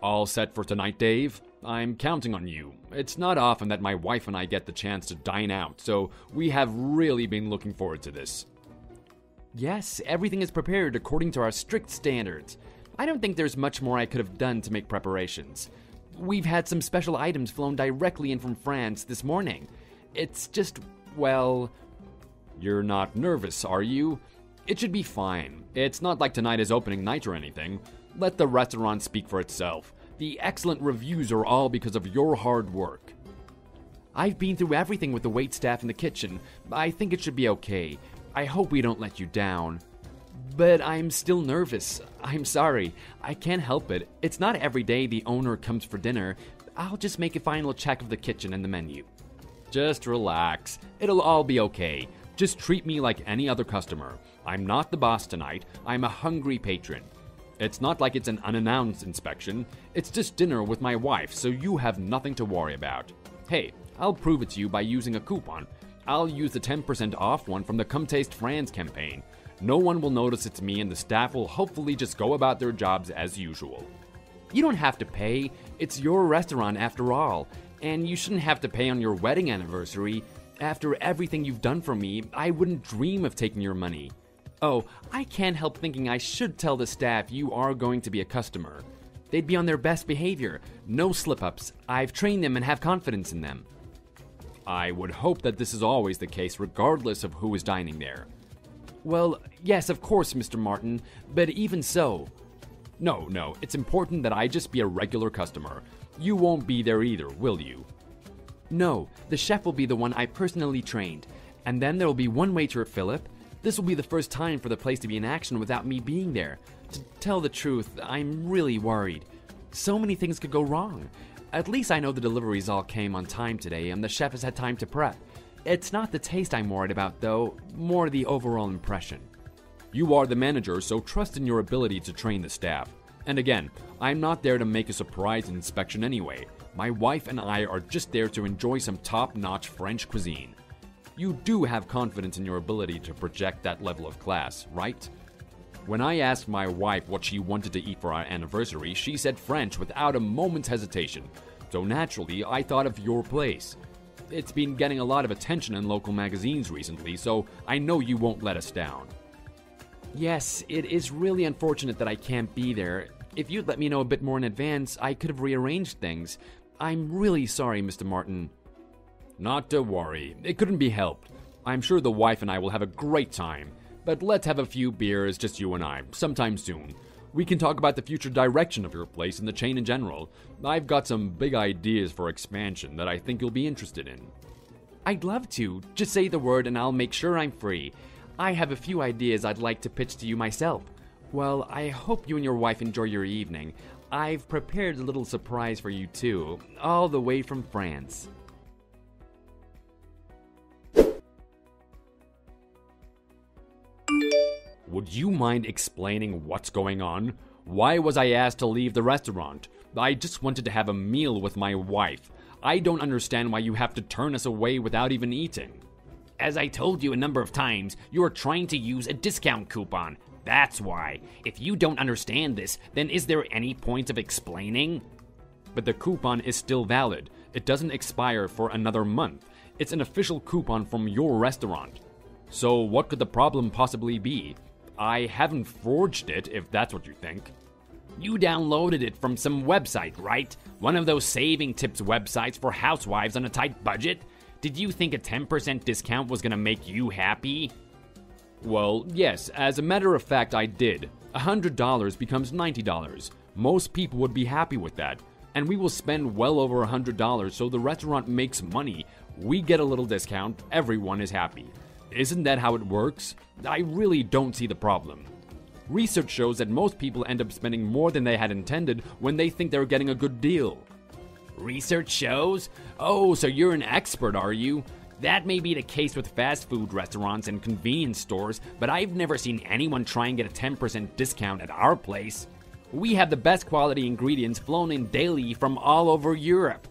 All set for tonight, Dave? I'm counting on you. It's not often that my wife and I get the chance to dine out, so we have really been looking forward to this. Yes, everything is prepared according to our strict standards. I don't think there's much more I could have done to make preparations. We've had some special items flown directly in from France this morning. It's just, well... You're not nervous, are you? It should be fine. It's not like tonight is opening night or anything. Let the restaurant speak for itself. The excellent reviews are all because of your hard work. I've been through everything with the waitstaff in the kitchen. I think it should be okay. I hope we don't let you down. But I'm still nervous. I'm sorry. I can't help it. It's not every day the owner comes for dinner. I'll just make a final check of the kitchen and the menu. Just relax. It'll all be okay. Just treat me like any other customer. I'm not the boss tonight. I'm a hungry patron. It's not like it's an unannounced inspection. It's just dinner with my wife, so you have nothing to worry about. Hey, I'll prove it to you by using a coupon. I'll use the 10% off one from the Come Taste France campaign. No one will notice it's me, and the staff will hopefully just go about their jobs as usual. You don't have to pay. It's your restaurant after all. And you shouldn't have to pay on your wedding anniversary. After everything you've done for me, I wouldn't dream of taking your money. Oh, I can't help thinking I should tell the staff you are going to be a customer. They'd be on their best behavior. No slip-ups. I've trained them and have confidence in them. I would hope that this is always the case regardless of who is dining there. Well, yes, of course, Mr. Martin, but even so... No, it's important that I just be a regular customer. You won't be there either, will you? No, the chef will be the one I personally trained. And then there will be one waiter, Philip. This will be the first time for the place to be in action without me being there. To tell the truth, I'm really worried. So many things could go wrong. At least I know the deliveries all came on time today and the chef has had time to prep. It's not the taste I'm worried about, though, more the overall impression. You are the manager, so trust in your ability to train the staff. And again, I'm not there to make a surprise inspection anyway. My wife and I are just there to enjoy some top-notch French cuisine. You do have confidence in your ability to project that level of class, right? When I asked my wife what she wanted to eat for our anniversary, she said French without a moment's hesitation. So naturally, I thought of your place. It's been getting a lot of attention in local magazines recently, so I know you won't let us down. Yes, it is really unfortunate that I can't be there. If you'd let me know a bit more in advance, I could have rearranged things. I'm really sorry, Mr. Martin. Not to worry. It couldn't be helped. I'm sure the wife and I will have a great time. But let's have a few beers, just you and I, sometime soon. We can talk about the future direction of your place and the chain in general. I've got some big ideas for expansion that I think you'll be interested in. I'd love to. Just say the word and I'll make sure I'm free. I have a few ideas I'd like to pitch to you myself. Well, I hope you and your wife enjoy your evening. I've prepared a little surprise for you too, all the way from France. Would you mind explaining what's going on? Why was I asked to leave the restaurant? I just wanted to have a meal with my wife. I don't understand why you have to turn us away without even eating. As I told you a number of times, you are trying to use a discount coupon. That's why. If you don't understand this, then is there any point of explaining? But the coupon is still valid. It doesn't expire for another month. It's an official coupon from your restaurant. So what could the problem possibly be? I haven't forged it, if that's what you think. You downloaded it from some website, right? One of those saving tips websites for housewives on a tight budget? Did you think a 10% discount was gonna make you happy? Well, yes, as a matter of fact, I did. $100 becomes $90. Most people would be happy with that. And we will spend well over $100, so the restaurant makes money. We get a little discount, everyone is happy. Isn't that how it works? I really don't see the problem. Research shows that most people end up spending more than they had intended when they think they're getting a good deal. Research shows? Oh, so you're an expert, are you? That may be the case with fast food restaurants and convenience stores, but I've never seen anyone try and get a 10% discount at our place. We have the best quality ingredients flown in daily from all over Europe.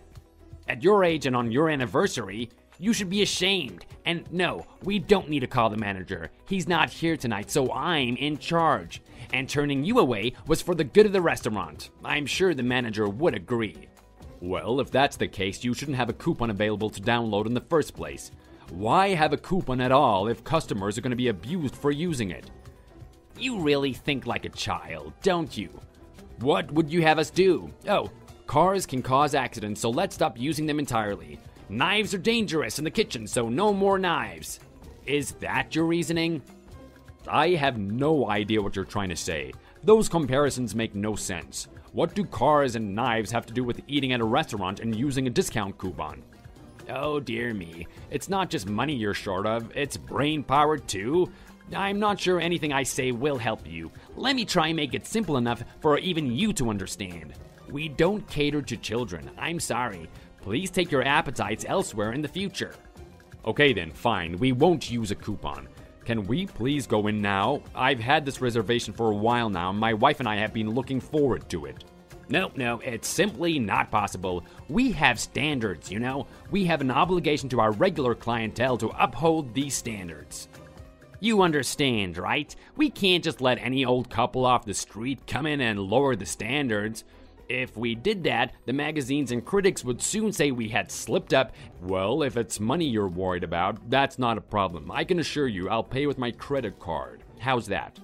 At your age and on your anniversary, You should be ashamed. And no, we don't need to call the manager. He's not here tonight, so I'm in charge. And turning you away was for the good of the restaurant. I'm sure the manager would agree. Well, if that's the case, you shouldn't have a coupon available to download in the first place. Why have a coupon at all if customers are going to be abused for using it? You really think like a child, don't you? What would you have us do? Oh, cars can cause accidents, so let's stop using them entirely. Knives are dangerous in the kitchen, so no more knives. Is that your reasoning? I have no idea what you're trying to say. Those comparisons make no sense. What do cars and knives have to do with eating at a restaurant and using a discount coupon? Oh dear me, it's not just money you're short of, it's brain power too. I'm not sure anything I say will help you. Let me try and make it simple enough for even you to understand. We don't cater to children, I'm sorry. Please take your appetites elsewhere in the future. Okay then, fine, we won't use a coupon. Can we please go in now? I've had this reservation for a while now, and my wife and I have been looking forward to it. No, it's simply not possible. We have standards, you know. We have an obligation to our regular clientele to uphold these standards. You understand, right? We can't just let any old couple off the street come in and lower the standards. If we did that, the magazines and critics would soon say we had slipped up. Well, if it's money you're worried about, that's not a problem. I can assure you I'll pay with my credit card. How's that?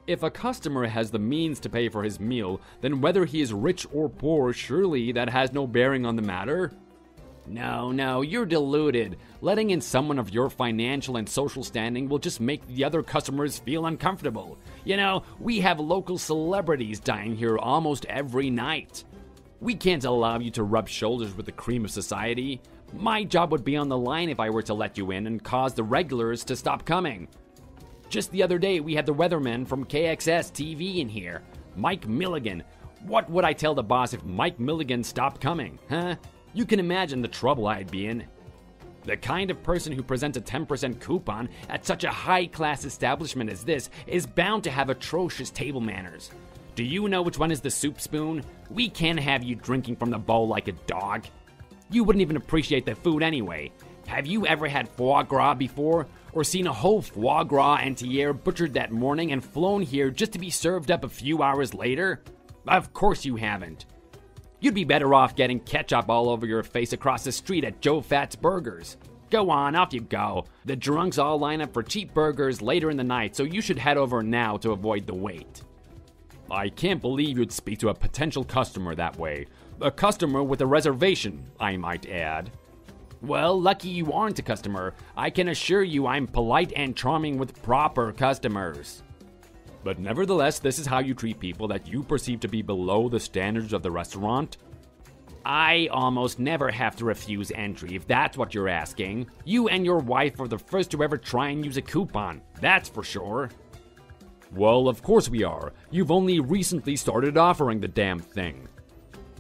If a customer has the means to pay for his meal, then whether he is rich or poor, surely that has no bearing on the matter. No, you're deluded. Letting in someone of your financial and social standing will just make the other customers feel uncomfortable. You know, we have local celebrities dying here almost every night. We can't allow you to rub shoulders with the cream of society. My job would be on the line if I were to let you in and cause the regulars to stop coming. Just the other day, we had the weatherman from KXS TV in here, Mike Milligan. What would I tell the boss if Mike Milligan stopped coming, huh? You can imagine the trouble I'd be in. The kind of person who presents a 10% coupon at such a high-class establishment as this is bound to have atrocious table manners. Do you know which one is the soup spoon? We can't have you drinking from the bowl like a dog. You wouldn't even appreciate the food anyway. Have you ever had foie gras before? Or seen a whole foie gras entière butchered that morning and flown here just to be served up a few hours later? Of course you haven't. You'd be better off getting ketchup all over your face across the street at Joe Fat's Burgers. Go on, off you go. The drunks all line up for cheap burgers later in the night, so you should head over now to avoid the wait. I can't believe you'd speak to a potential customer that way. A customer with a reservation, I might add. Well, lucky you aren't a customer. I can assure you I'm polite and charming with proper customers. But nevertheless, this is how you treat people that you perceive to be below the standards of the restaurant? I almost never have to refuse entry, if that's what you're asking. You and your wife are the first to ever try and use a coupon, that's for sure. Well, of course we are. You've only recently started offering the damn thing.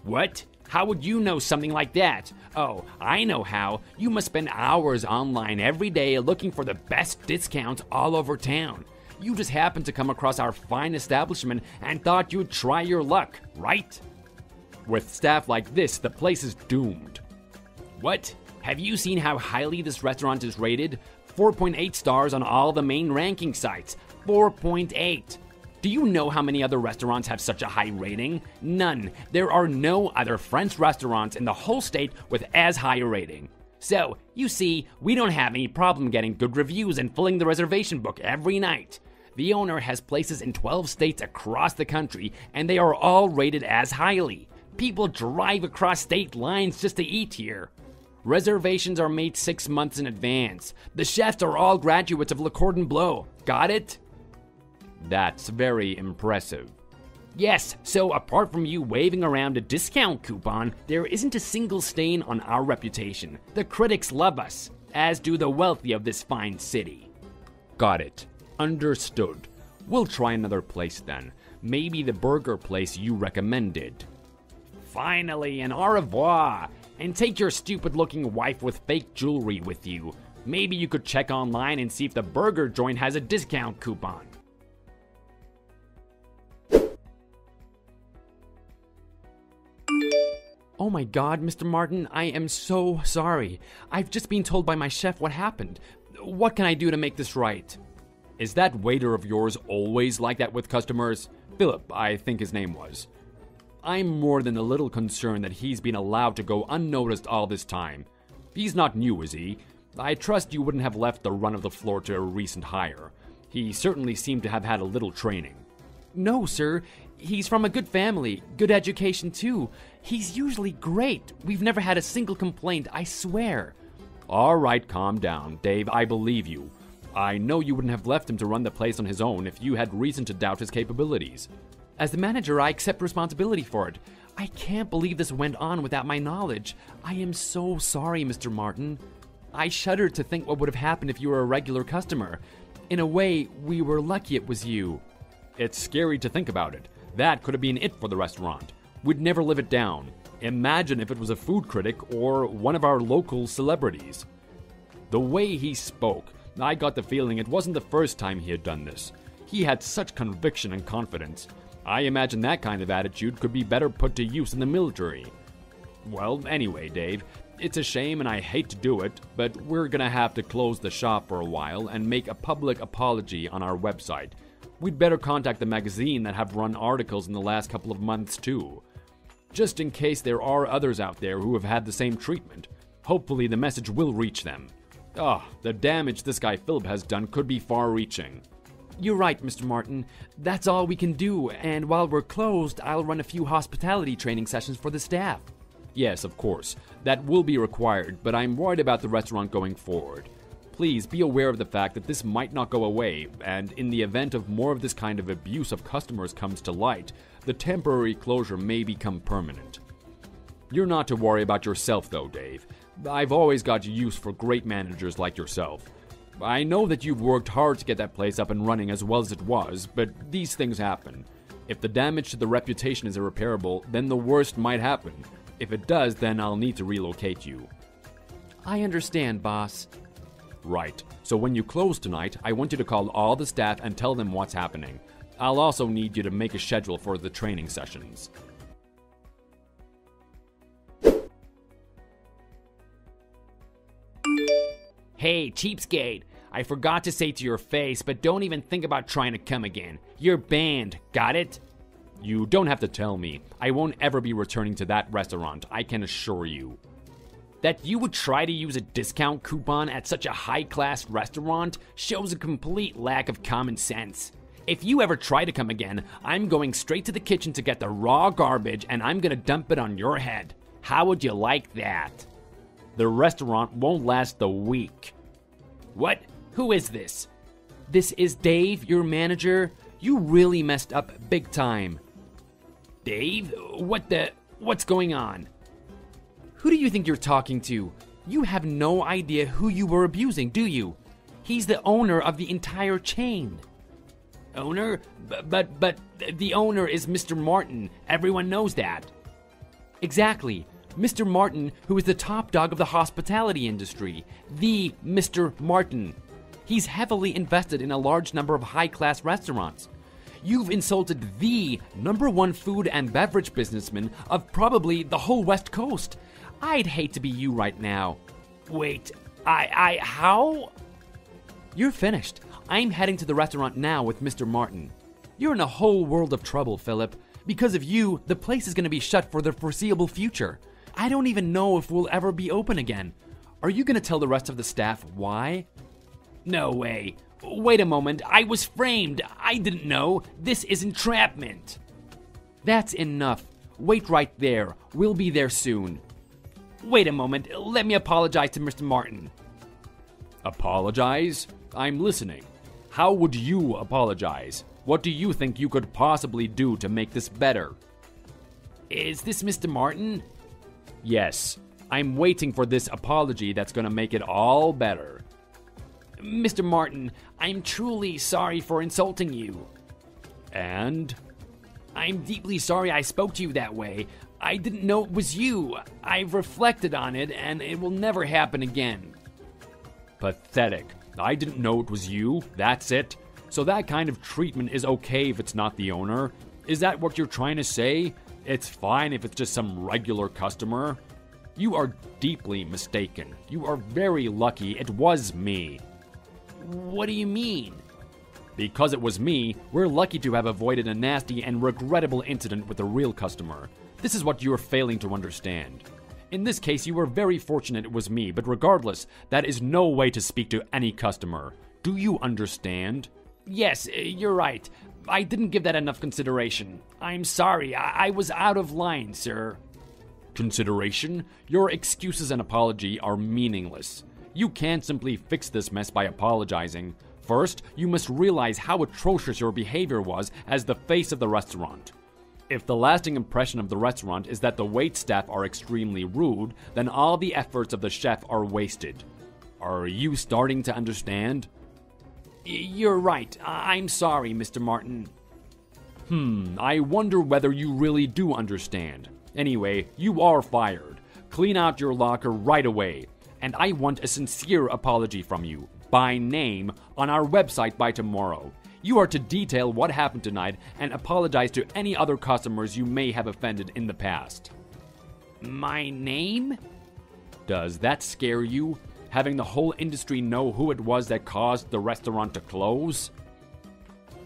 What? How would you know something like that? Oh, I know how. You must spend hours online every day looking for the best discounts all over town. You just happened to come across our fine establishment and thought you'd try your luck, right? With staff like this, the place is doomed. What? Have you seen how highly this restaurant is rated? 4.8 stars on all the main ranking sites. 4.8. Do you know how many other restaurants have such a high rating? None. There are no other French restaurants in the whole state with as high a rating. So, you see, we don't have any problem getting good reviews and filling the reservation book every night. The owner has places in 12 states across the country, and they are all rated as highly. People drive across state lines just to eat here. Reservations are made 6 months in advance. The chefs are all graduates of Le Cordon Bleu. Got it? That's very impressive. Yes, so apart from you waving around a discount coupon, there isn't a single stain on our reputation. The critics love us, as do the wealthy of this fine city. Got it. Understood. We'll try another place then. Maybe the burger place you recommended. Finally, an au revoir. And take your stupid-looking wife with fake jewelry with you. Maybe you could check online and see if the burger joint has a discount coupon. Oh my God, Mr. Martin, I am so sorry. I've just been told by my chef what happened. What can I do to make this right? Is that waiter of yours always like that with customers? Philip, I think his name was. I'm more than a little concerned that he's been allowed to go unnoticed all this time. He's not new, is he? I trust you wouldn't have left the run of the floor to a recent hire. He certainly seemed to have had a little training. No, sir. He's from a good family, good education too. He's usually great. We've never had a single complaint, I swear. All right, calm down. Dave, I believe you. I know you wouldn't have left him to run the place on his own if you had reason to doubt his capabilities. As the manager, I accept responsibility for it. I can't believe this went on without my knowledge. I am so sorry, Mr. Martin. I shudder to think what would have happened if you were a regular customer. In a way, we were lucky it was you. It's scary to think about it. That could have been it for the restaurant. We'd never live it down. Imagine if it was a food critic or one of our local celebrities. The way he spoke, I got the feeling it wasn't the first time he had done this. He had such conviction and confidence. I imagine that kind of attitude could be better put to use in the military. Well, anyway, Dave, it's a shame and I hate to do it, but we're gonna have to close the shop for a while and make a public apology on our website. We'd better contact the magazine that have run articles in the last couple of months too. Just in case there are others out there who have had the same treatment. Hopefully the message will reach them. The damage this guy Philip has done could be far-reaching. You're right, Mr. Martin. That's all we can do, and while we're closed, I'll run a few hospitality training sessions for the staff. Yes, of course. That will be required, but I'm worried about the restaurant going forward. Please be aware of the fact that this might not go away, and in the event of more of this kind of abuse of customers comes to light, the temporary closure may become permanent. You're not to worry about yourself though, Dave. I've always got use for great managers like yourself. I know that you've worked hard to get that place up and running as well as it was, but these things happen. If the damage to the reputation is irreparable, then the worst might happen. If it does, then I'll need to relocate you. I understand, boss. Right. So when you close tonight, I want you to call all the staff and tell them what's happening. I'll also need you to make a schedule for the training sessions. Hey, cheapskate. I forgot to say to your face, but don't even think about trying to come again. You're banned. Got it? You don't have to tell me. I won't ever be returning to that restaurant, I can assure you. That you would try to use a discount coupon at such a high-class restaurant shows a complete lack of common sense. If you ever try to come again, I'm going straight to the kitchen to get the raw garbage and I'm gonna dump it on your head. How would you like that? The restaurant won't last a week. What? Who is this? This is Dave, your manager. You really messed up big time. Dave? What's going on? Who do you think you're talking to? You have no idea who you were abusing, do you? He's the owner of the entire chain. Owner? But the owner is Mr. Martin. Everyone knows that. Exactly. Mr. Martin, who is the top dog of the hospitality industry. The Mr. Martin. He's heavily invested in a large number of high-class restaurants. You've insulted the #1 food and beverage businessman of probably the whole West Coast. I'd hate to be you right now. Wait, how? You're finished. I'm heading to the restaurant now with Mr. Martin. You're in a whole world of trouble, Philip. Because of you, the place is going to be shut for the foreseeable future. I don't even know if we'll ever be open again. Are you going to tell the rest of the staff why? No way. Wait a moment, I was framed. I didn't know. This is entrapment. That's enough. Wait right there. We'll be there soon. Wait a moment, let me apologize to Mr. Martin. Apologize? I'm listening. How would you apologize? What do you think you could possibly do to make this better? Is this Mr. Martin? Yes. I'm waiting for this apology that's gonna make it all better. Mr. Martin, I'm truly sorry for insulting you. And? I'm deeply sorry I spoke to you that way. I didn't know it was you. I've reflected on it, and it will never happen again. Pathetic. I didn't know it was you, that's it? So that kind of treatment is okay if it's not the owner? Is that what you're trying to say? It's fine if it's just some regular customer. You are deeply mistaken. You are very lucky it was me. What do you mean? Because it was me, we're lucky to have avoided a nasty and regrettable incident with a real customer. This is what you are failing to understand. In this case, you were very fortunate it was me, but regardless, that is no way to speak to any customer. Do you understand? Yes, you're right. I didn't give that enough consideration. I'm sorry, I was out of line, sir. Consideration? Your excuses and apology are meaningless. You can't simply fix this mess by apologizing. First, you must realize how atrocious your behavior was as the face of the restaurant. If the lasting impression of the restaurant is that the waitstaff are extremely rude, then all the efforts of the chef are wasted. Are you starting to understand? You're right. I'm sorry, Mr. Martin. I wonder whether you really do understand. Anyway, you are fired. Clean out your locker right away. And I want a sincere apology from you, by name, on our website by tomorrow. You are to detail what happened tonight and apologize to any other customers you may have offended in the past. My name? Does that scare you? Having the whole industry know who it was that caused the restaurant to close?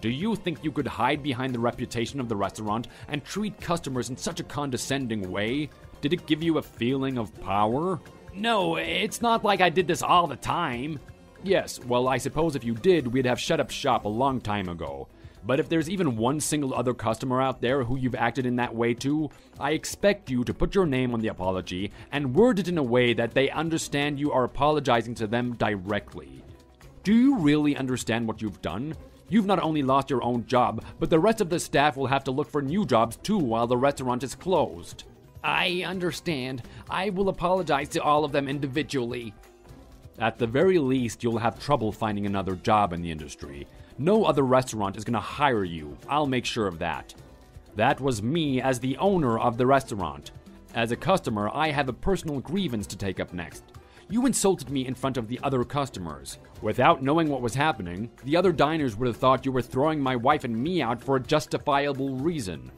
Do you think you could hide behind the reputation of the restaurant and treat customers in such a condescending way? Did it give you a feeling of power? No, it's not like I did this all the time. Yes, well, I suppose if you did, we'd have shut up shop a long time ago. But if there's even one single other customer out there who you've acted in that way to, I expect you to put your name on the apology and word it in a way that they understand you are apologizing to them directly. Do you really understand what you've done? You've not only lost your own job, but the rest of the staff will have to look for new jobs too while the restaurant is closed. I understand. I will apologize to all of them individually. At the very least, you'll have trouble finding another job in the industry. No other restaurant is going to hire you. I'll make sure of that. That was me as the owner of the restaurant. As a customer, I have a personal grievance to take up next. You insulted me in front of the other customers. Without knowing what was happening, the other diners would have thought you were throwing my wife and me out for a justifiable reason.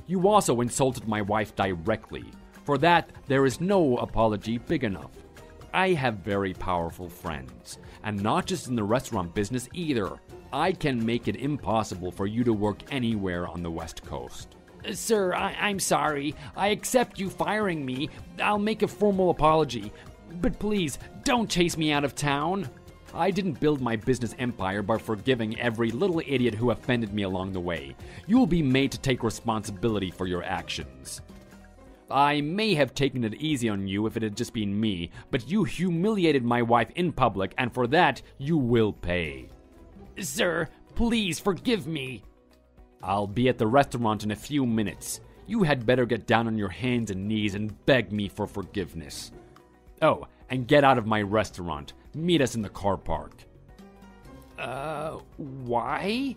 You also insulted my wife directly. For that, there is no apology big enough. I have very powerful friends, and not just in the restaurant business either. I can make it impossible for you to work anywhere on the West Coast. Sir, I'm sorry. I accept you firing me. I'll make a formal apology. But please, don't chase me out of town. I didn't build my business empire by forgiving every little idiot who offended me along the way. You will be made to take responsibility for your actions. I may have taken it easy on you if it had just been me, but you humiliated my wife in public, and for that, you will pay. Sir, please forgive me. I'll be at the restaurant in a few minutes. You had better get down on your hands and knees and beg me for forgiveness. Oh, and get out of my restaurant. Meet us in the car park. Why?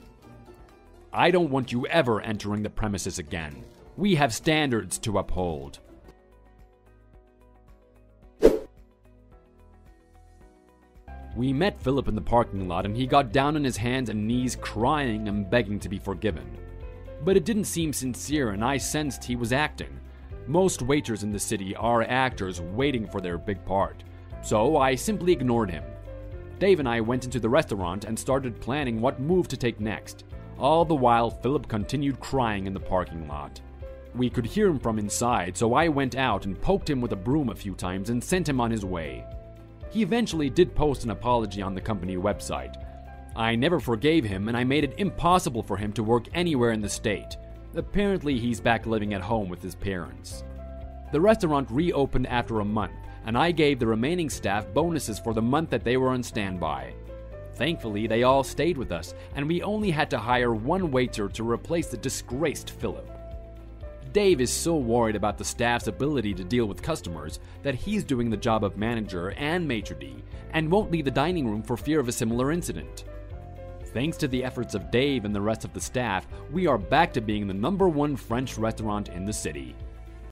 I don't want you ever entering the premises again. We have standards to uphold. We met Philip in the parking lot and he got down on his hands and knees crying and begging to be forgiven. But it didn't seem sincere and I sensed he was acting. Most waiters in the city are actors waiting for their big part. So I simply ignored him. Dave and I went into the restaurant and started planning what move to take next. All the while, Philip continued crying in the parking lot. We could hear him from inside, so I went out and poked him with a broom a few times and sent him on his way. He eventually did post an apology on the company website. I never forgave him and I made it impossible for him to work anywhere in the state. Apparently he's back living at home with his parents. The restaurant reopened after a month, and I gave the remaining staff bonuses for the month that they were on standby. Thankfully, they all stayed with us, and we only had to hire one waiter to replace the disgraced Philip. Dave is so worried about the staff's ability to deal with customers that he's doing the job of manager and maitre d' and won't leave the dining room for fear of a similar incident. Thanks to the efforts of Dave and the rest of the staff, we are back to being the #1 French restaurant in the city.